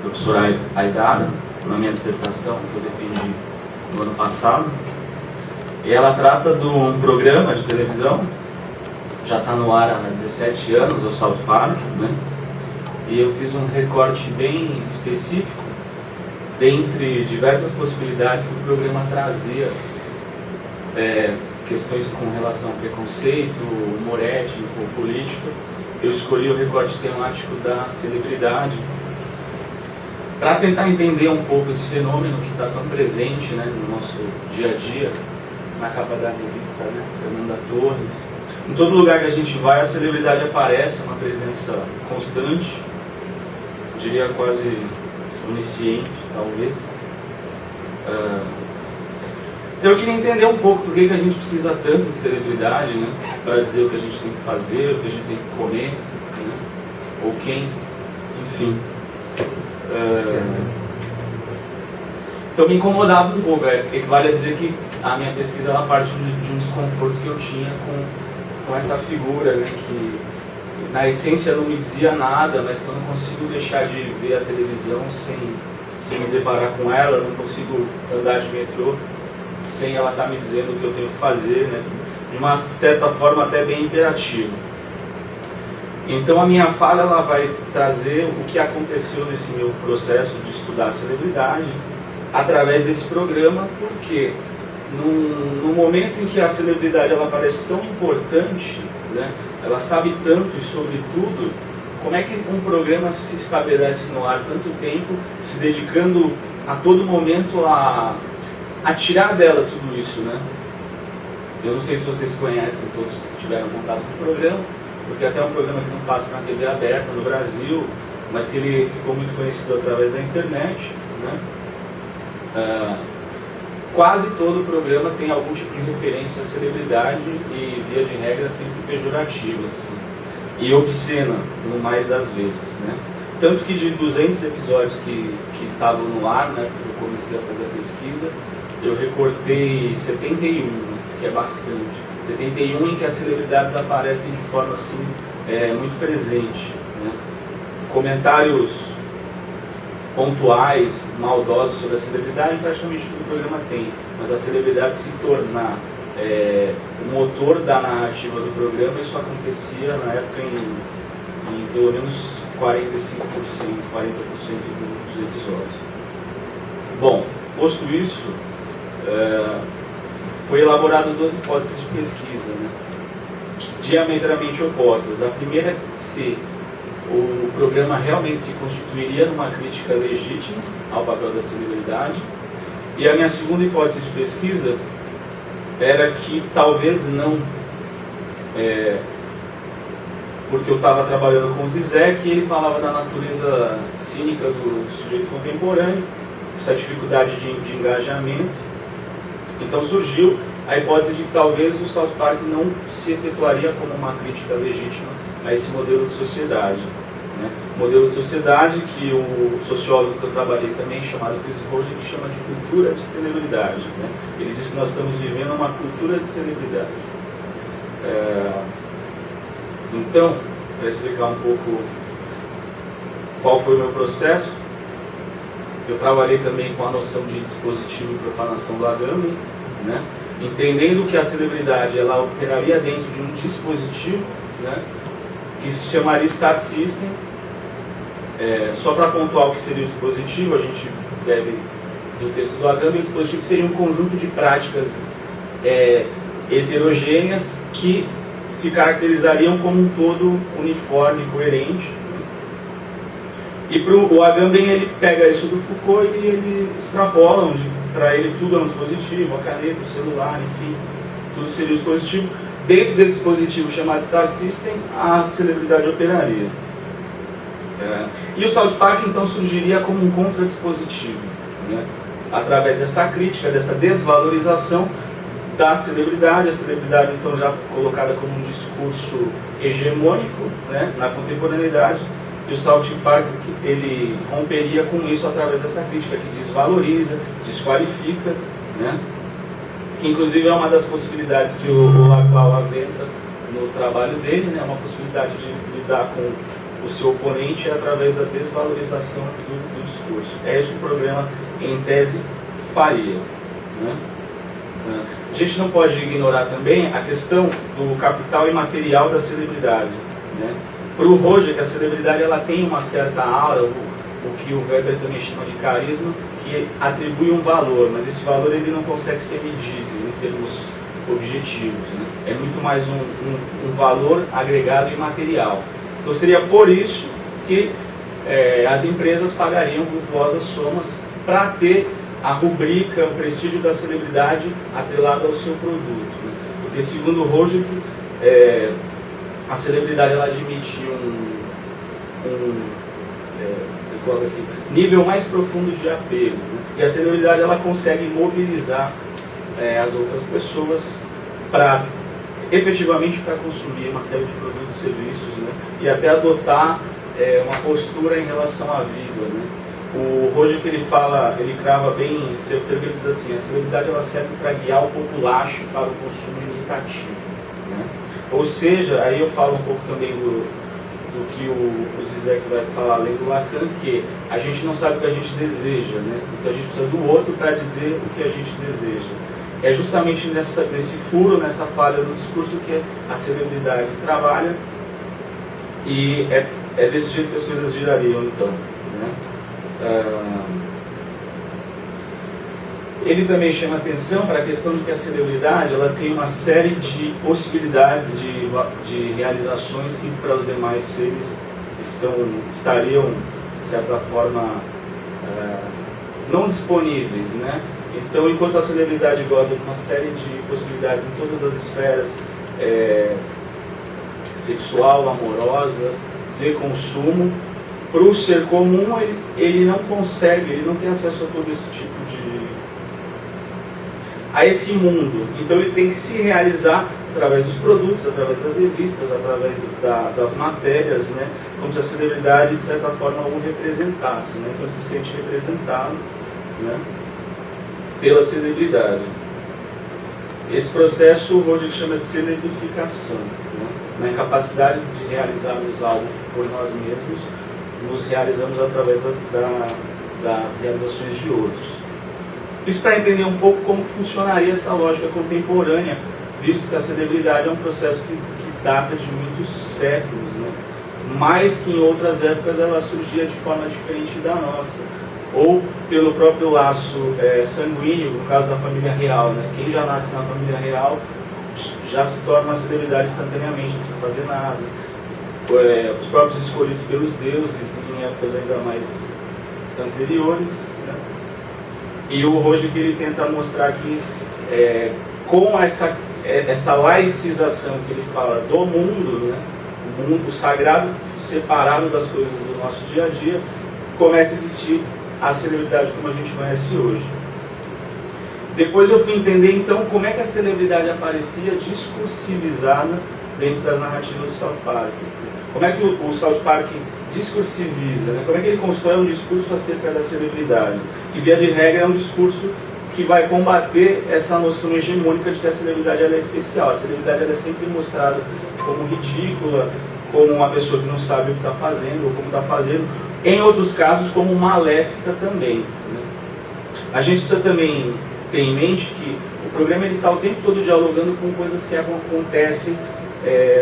professora Aidara, na minha dissertação, que eu defendi no ano passado. E ela trata de um programa de televisão, já está no ar há 17 anos, o South Park, né? E eu fiz um recorte bem específico, dentre diversas possibilidades que o programa trazia, questões com relação ao preconceito, humor étnico, político. Eu escolhi o recorte temático da celebridade, para tentar entender um pouco esse fenômeno que está tão presente, né, no nosso dia a dia, na capa da revista, né, Fernanda Torres. Em todo lugar que a gente vai, a celebridade aparece, uma presença constante, eu diria quase onisciente, talvez. Então eu queria entender um pouco por que a gente precisa tanto de celebridade, né, para dizer o que a gente tem que fazer, o que a gente tem que comer, né, ou quem, enfim. Então me incomodava um pouco, equivale a dizer que a minha pesquisa ela parte de um desconforto que eu tinha com essa figura, né, que na essência não me dizia nada, mas que eu não consigo deixar de ver a televisão sem me deparar com ela, eu não consigo andar de metrô sem ela estar me dizendo o que eu tenho que fazer, né, de uma certa forma até bem imperativa. Então a minha fala ela vai trazer o que aconteceu nesse meu processo de estudar a celebridade através desse programa, porque no momento em que a celebridade ela parece tão importante, né, ela sabe tanto e sobre tudo, como é que um programa se estabelece no ar tanto tempo, se dedicando a todo momento a tirar dela tudo isso, né? Eu não sei se vocês conhecem, todos que tiveram contato com o programa, porque até é um programa que não passa na TV aberta no Brasil, mas que ele ficou muito conhecido através da internet, né? Quase todo o programa tem algum tipo de referência à celebridade e, via de regra, sempre pejorativa, assim, e obscena, no mais das vezes, né? Tanto que de 200 episódios que estavam no ar, né, que eu comecei a fazer a pesquisa, eu recortei 71, né, que é bastante. 71 em que as celebridades aparecem de forma assim, muito presente, né? Comentários pontuais, maldosos sobre a celebridade, praticamente todo o programa tem, mas a celebridade se tornar o motor da narrativa do programa, isso acontecia na época em pelo menos 45%, 40% dos episódios. Bom, posto isso, foi elaborado 2 hipóteses de pesquisa, né, diametralmente opostas. A primeira é se o programa realmente se constituiria numa crítica legítima ao papel da celebridade, e a minha segunda hipótese de pesquisa era que talvez não, porque eu estava trabalhando com o Zizek e ele falava da natureza cínica do sujeito contemporâneo, essa dificuldade de engajamento. Então surgiu a hipótese de que talvez o South Park não se efetuaria como uma crítica legítima a esse modelo de sociedade, né? Modelo de sociedade que o sociólogo que eu trabalhei também, chamado Chris Roger, ele chama de cultura de celebridade, né? Ele diz que nós estamos vivendo uma cultura de celebridade. Então, para explicar um pouco qual foi o meu processo, eu trabalhei também com a noção de dispositivo e profanação do Agamben, né? Entendendo que a celebridade ela operaria dentro de um dispositivo, né, que se chamaria Star System. Só para pontuar o que seria o dispositivo, a gente deve do texto do Agamben, o dispositivo seria um conjunto de práticas heterogêneas que se caracterizariam como um todo uniforme e coerente. E o Agamben ele pega isso do Foucault e ele extrapola, onde para ele tudo é um dispositivo, a caneta, o celular, enfim, tudo seria um dispositivo. Dentro desse dispositivo chamado Star System, a celebridade operaria. E o South Park então surgiria como um contradispositivo, né? Através dessa crítica, dessa desvalorização da celebridade, a celebridade então já colocada como um discurso hegemônico, né, na contemporaneidade. E o South Park ele romperia com isso através dessa crítica que desvaloriza, desqualifica, né? Que inclusive é uma das possibilidades que o Laclau aventa no trabalho dele, né? Uma possibilidade de lidar com o seu oponente através da desvalorização do discurso. É isso que o programa, em tese, faria, né? A gente não pode ignorar também a questão do capital imaterial da celebridade, né? Para o Roger, a celebridade ela tem uma certa aura, o que o Weber também chama de carisma, que atribui um valor, mas esse valor ele não consegue ser medido em termos objetivos, né? É muito mais um valor agregado imaterial. Então seria por isso que as empresas pagariam vultuosas somas para ter a rubrica, o prestígio da celebridade atrelado ao seu produto, né? Porque segundo o Roger, a celebridade ela admite nível mais profundo de apego, né? E a celebridade ela consegue mobilizar as outras pessoas para efetivamente para consumir uma série de produtos e serviços, né? E até adotar uma postura em relação à vida, né? O Roger que ele fala, ele crava bem, ele diz assim, a celebridade ela serve para guiar o populacho para o consumo imitativo, né? Ou seja, aí eu falo um pouco também do que o Zizek vai falar além do Lacan, que a gente não sabe o que a gente deseja, né? Então a gente precisa do outro para dizer o que a gente deseja. É justamente nesse furo, nessa falha do discurso que a celebridade trabalha, e é desse jeito que as coisas girariam, então, né? Ele também chama atenção para a questão de que a celebridade ela tem uma série de possibilidades de realizações que para os demais seres estariam, de certa forma, não disponíveis, né? Então, enquanto a celebridade goza de uma série de possibilidades em todas as esferas, sexual, amorosa, de consumo, para o ser comum ele não consegue, ele não tem acesso a todo esse tipo a esse mundo. Então ele tem que se realizar através dos produtos, através das revistas, através das matérias, né? Como se a celebridade de certa forma o representasse, né? Então ele se sente representado, né? Pela celebridade. Esse processo o Roger chama de celebrificação, né? Na incapacidade de realizarmos algo por nós mesmos, nos realizamos através das realizações de outros. Isso para entender um pouco como funcionaria essa lógica contemporânea, visto que a celebridade é um processo que data de muitos séculos, né? Mas que em outras épocas ela surgia de forma diferente da nossa, ou pelo próprio laço sanguíneo, no caso da família real, né? Quem já nasce na família real já se torna uma celebridade instantaneamente, não precisa fazer nada. Os próprios escolhidos pelos deuses em épocas ainda mais anteriores, né? E o Roger que ele tenta mostrar que com essa laicização que ele fala do mundo, né? O mundo sagrado separado das coisas do nosso dia a dia, começa a existir a celebridade como a gente conhece hoje. Depois eu fui entender então como é que a celebridade aparecia discursivizada dentro das narrativas do South Park. Como é que o South Park discursiviza, né? Como é que ele constrói um discurso acerca da celebridade? Que via de regra é um discurso que vai combater essa noção hegemônica de que a celebridade ela é especial. A celebridade ela é sempre mostrada como ridícula, como uma pessoa que não sabe o que está fazendo, ou como está fazendo. Em outros casos, como maléfica também, né? A gente precisa também ter em mente que o programa está o tempo todo dialogando com coisas que acontecem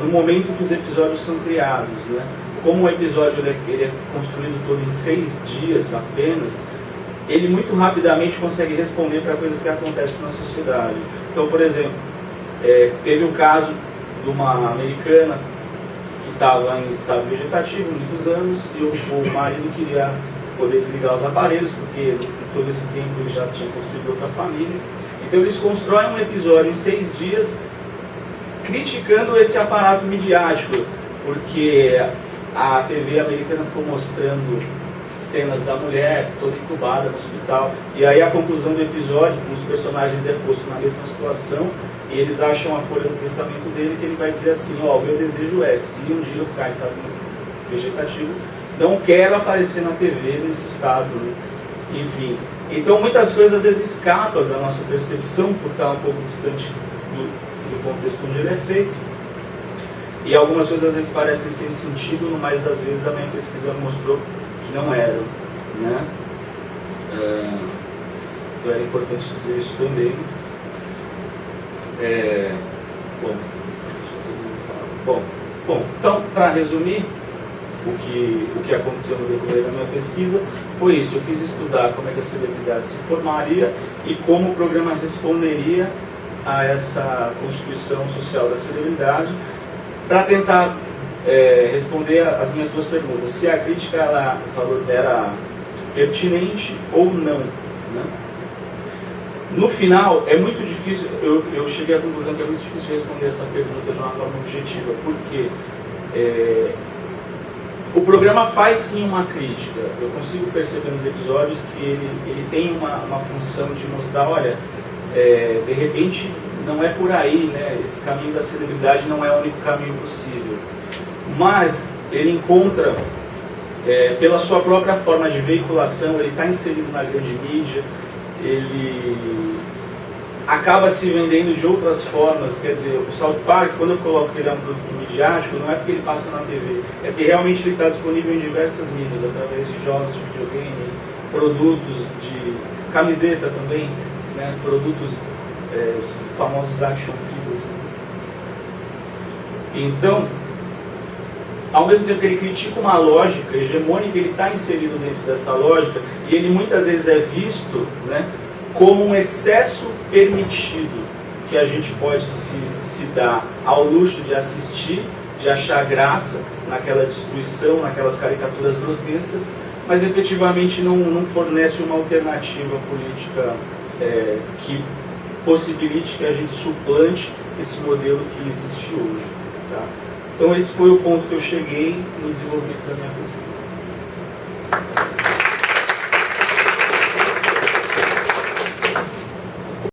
no momento que os episódios são criados, né? Como o episódio ele é construído todo em 6 dias apenas, ele muito rapidamente consegue responder para coisas que acontecem na sociedade. Então, por exemplo, teve um caso de uma americana que estava em estado vegetativo muitos anos e o marido queria poder desligar os aparelhos, porque todo esse tempo ele já tinha construído outra família. Então eles constroem um episódio em 6 dias criticando esse aparato midiático, porque a TV americana ficou mostrando cenas da mulher toda entubada no hospital, e aí a conclusão do episódio, os personagens é posto na mesma situação, e eles acham a folha do testamento dele que ele vai dizer assim, o meu desejo é, se um dia eu ficar em estado vegetativo, não quero aparecer na TV nesse estado, né? Enfim. Então muitas coisas às vezes escapam da nossa percepção por estar um pouco distante do contexto onde ele é feito. E algumas coisas às vezes parecem sem sentido, mas das vezes a minha pesquisa mostrou que não eram, né? Então é importante dizer isso também. Bom, então, para resumir, o que aconteceu no decorrer da minha pesquisa foi isso. Eu quis estudar como é que a celebridade se formaria e como o programa responderia a essa constituição social da celebridade, para tentar responder as minhas duas perguntas: se a crítica era pertinente ou não, né? No final, é muito difícil, eu cheguei à conclusão que é muito difícil responder essa pergunta de uma forma objetiva, porque o programa faz sim uma crítica. Eu consigo perceber nos episódios que ele tem uma função de mostrar, olha, de repente não é por aí, né? Esse caminho da celebridade não é o único caminho possível. Mas ele encontra, pela sua própria forma de veiculação, ele está inserido na grande mídia, ele acaba se vendendo de outras formas. Quer dizer, o South Park, quando eu coloco que ele é um produto midiático, não é porque ele passa na TV, é porque realmente ele está disponível em diversas mídias, através de jogos de videogame, produtos de camiseta também, né? Produtos, os famosos action figures. Então, ao mesmo tempo que ele critica uma lógica hegemônica, ele está inserido dentro dessa lógica, e ele muitas vezes é visto, né, como um excesso permitido que a gente pode se dar ao luxo de assistir, de achar graça naquela destruição, naquelas caricaturas grotescas, mas efetivamente não fornece uma alternativa política que possibilite que a gente suplante esse modelo que existe hoje, tá? Então esse foi o ponto que eu cheguei no desenvolvimento da minha pesquisa.